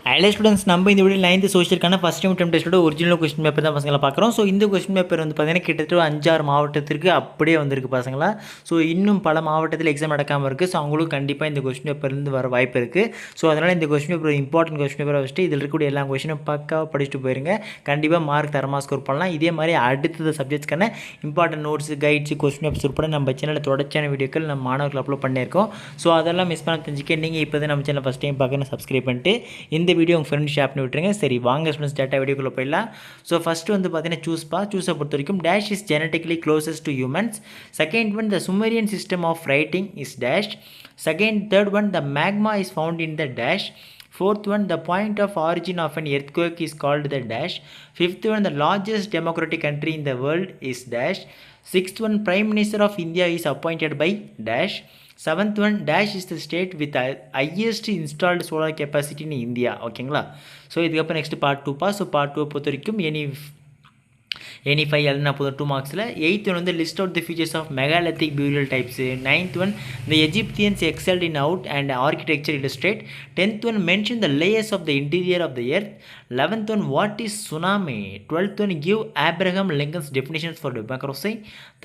Highlight students நம்ம இந்த video 9th சோஷியலுக்கான ஃபஸ்ட் டைம் டெஸ்ட்டோட ஒரிஜினல் கொஸ்டின் பேப்பர் தான் பசங்களை பார்க்குறோம். ஸோ இந்த கொஸ்டின் பேப்பர் வந்து பார்த்தீங்கன்னா கிட்டத்தட்ட 5-6 மாவட்டத்திற்கு அப்படியே வந்திருக்கு பசங்களா. ஸோ இன்னும் பல மாவட்டத்தில் எக்ஸாம் நடக்காமல் இருக்குது. ஸோ அவங்களுக்கு கண்டிப்பாக இந்த கொஸ்டின் பேப்பர்லேருந்து வர வாய்ப்பு இருக்குது. ஸோ அதனால் இந்த கொஸ்டின் பேப்பர் இம்பார்ட்டன்ட் கொஸ்டின் பேப்பரை வச்சுட்டு இதில் இருக்கக்கூடிய எல்லா கொஸ்டினும் பக்காவாக படிச்சுட்டு போயிருங்க. கண்டிப்பாக மார்க் தரமாக ஸ்கோர் பண்ணலாம். இதே மாதிரி அடுத்தது சப்ஜெக்ட்ஸ்க்கான important notes, guides, question papers உட்பட நம்ம சேனலில் தொடர்ச்சியான வீடியோக்கள் நம்ம மாணவர்கள் அப்லோட் பண்ணியிருக்கோம். ஸோ அதெல்லாம் மிஸ் பண்ண தெரிஞ்சுக்க நீங்கள் இப்போ தான் நம்ம சேனல் ஃபஸ்ட் டைம் பார்க்கணும் சப்ஸ்கிரைப் பண்ணிட்டு இந்த வீடியோ உங்கள் ஃப்ரெண்ட் ஷேர் பண்ணி விட்டுருங்க. சரி வாங்க ஸ்டூடெண்ட்ஸ் டேட்டா வீடியோக்குள்ளே போயிடலாம். ஸோ ஃபஸ்ட்டு வந்து பார்த்தீங்கன்னா சூஸை பொறுத்த வரைக்கும் dash is genetically closest to humans. Second one the Sumerian system of writing is dash. Third one the magma is found in the dash. Fourth one the point of origin of an earthquake is called the dash. Fifth one the largest democratic country in the world is dash. Sixth one prime minister of India is appointed by dash. Seventh one dash is the state with the highest installed solar capacity in India. ஓகேங்களா. So இதுக்கப்புறம் next part 2 so part 2 பொறுத்த வரைக்கும் any 5 எழுதினா போதும் 2 மார்க்ஸில். 8th one வந்து list out the features of megalithic burial types. 9th one the Egyptians excelled in art and architecture illustrate. 10th one mention the layers of the interior of the earth. 11th one what is tsunami. 12th one give Abraham Lincoln's definitions for democracy.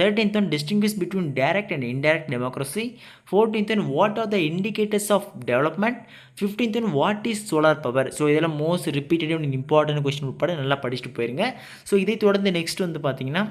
13th one distinguish between direct and indirect democracy. 14th one what are the indicators of development. 15th one what is solar power. So இதெல்லாம் most repeated and important question உட்பட நல்லா படிச்சுட்டு போயிருங்க. So இதை தொடர்ந்து next வந்து பார்த்தீங்கன்னா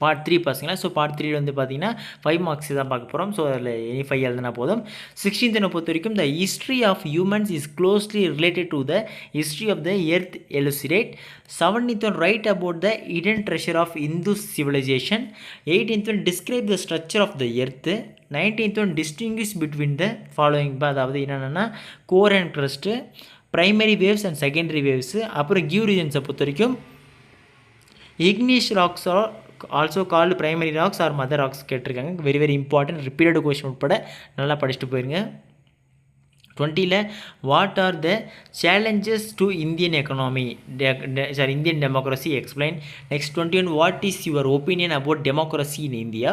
part 3 பசங்களா. ஸோ பார்ட் 3 வந்து பார்த்தீங்கன்னா 5 மார்க்ஸ் தான் பார்க்க போகிறோம். ஸோ அதில் எனி 5 எழுதினா போதும். 16th பொறுத்த வரைக்கும் the history of humans is closely related to the history of the earth elucidate. 17th one write about the hidden treasure of Indus civilisation. 18th one describe the structure of the earth. 19th one distinguish between the following. அதாவது என்னென்னா core and crust, primary waves and secondary waves. அப்புறம் give ரீஜன்ஸை பொறுத்த வரைக்கும் igneous rocks also called primary rocks or mother rocks கேட்டிருக்காங்க. Very very important repeated question உட்பட நல்லா படிச்சுட்டு போயிருங்க. 20th what are the challenges to Indian economy Indian democracy explain. Next 21 what is your opinion about democracy in India.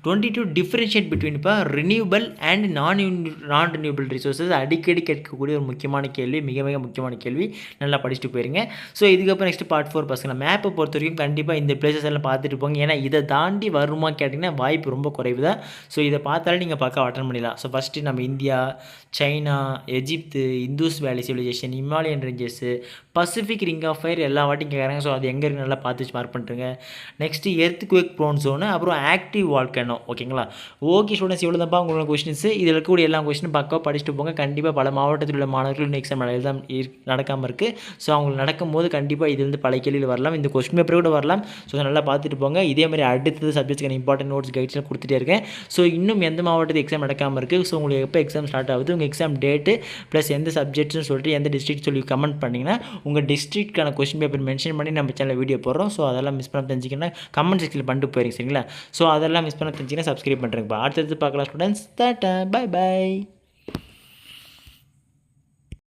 22 differentiate between இப்போ renewable and non renewable resources. அடிக்கடி கேட்கக்கூடிய ஒரு முக்கியமான கேள்வி, மிக மிக முக்கியமான கேள்வி. நல்லா படிச்சுட்டு போயிருங்க. ஸோ இதுக்கப்புறம் நெக்ஸ்ட் பார்ட் 4 பசங்க மேப்பை பொறுத்த வரைக்கும் கண்டிப்பாக இந்த பிளேசஸ் எல்லாம் பார்த்துட்டு போங்க. ஏன்னா இதை தாண்டி வருமா கேட்டிங்கன்னா வாய்ப்பு ரொம்ப குறைவு தான். ஸோ இதை பார்த்தாலே நீங்கள் பக்கம் அட்டன் பண்ணிடலாம். ஸோ ஃபஸ்ட்டு நம்ம India, China, Egypt, Indus valley civilisation, Himalayan ranges, Pacific ring of fire எல்லா வாட்டியும் கேட்குறாங்க. ஸோ அது எங்கே இருக்குது நல்லா பார்த்து மார்க் பண்ணிட்டுருங்க. Next earthquake prone zone, அப்புறம் ஆக்டிவ் வால்கனோ. ஓகேங்களா. ஓகே ஸ்டூடெண்ட்ஸ், இவ்வளோ தான்ப்பா உங்களோட கொஸ்டின்ஸு. இதில் இருக்கக்கூடிய எல்லா கொஸ்டினும் பக்கம் படிச்சுட்டு போங்க. கண்டிப்பாக பல மாவட்டத்தில் உள்ள மாணவர்கள் எக்ஸாம் எழுதாம நடக்காமல் இருக்குது. ஸோ அவங்களுக்கு நடக்கும்போது கண்டிப்பாக இதுலேருந்து பல கேள்வியில் வரலாம், இந்த கொஸ்டின் பேப்பர் கூட வரலாம். ஸோ நல்லா பார்த்துட்டு போங்க. இதே மாதிரி அடுத்தது சப்ஜெக்ட்ஸ்க்கான இம்பார்ட்டன்ட் நோட்ஸ் கைட்ஸ்லாம் கொடுத்துட்டே இருக்கேன். ஸோ இன்னும் எந்த மாவட்டத்தில் எக்ஸாம் நடக்காமல் இருக்குது, ஸோ உங்களுக்கு எப்போ எக்ஸாம் ஸ்டார்ட் ஆகுது, உங்கள் எக்ஸாம் டேட்டு ப்ளஸ் எந்த சப்ஜெக்ட்ஸ்னு சொல்லிட்டு எந்த டிஸ்ட்ரிக்ட் சொல்லி கமெண்ட் பண்ணிங்கன்னா உங்கள் டிஸ்ட்ரிக்ட்கான கொஸ்டின் பேப்பர் மென்ஷன் பண்ணி நம்ம சேனல் வீடியோ போடுறோம். ஸோ அதெல்லாம் மிஸ் பண்ண தெரிஞ்சிங்கன்னா கமெண்ட் செக்ஷனில் பண்ணிட்டு போயிருங்க. சரிங்களா. ஸோ அதெல்லாம் மிஸ் பண்ண தெரிஞ்சிங்கன்னா சப்ஸ்கிரைப் பண்ணுறேங்கப்பா. அடுத்தது பார்க்கலாம் ஸ்டூடெண்ட்ஸ். Tata, by by.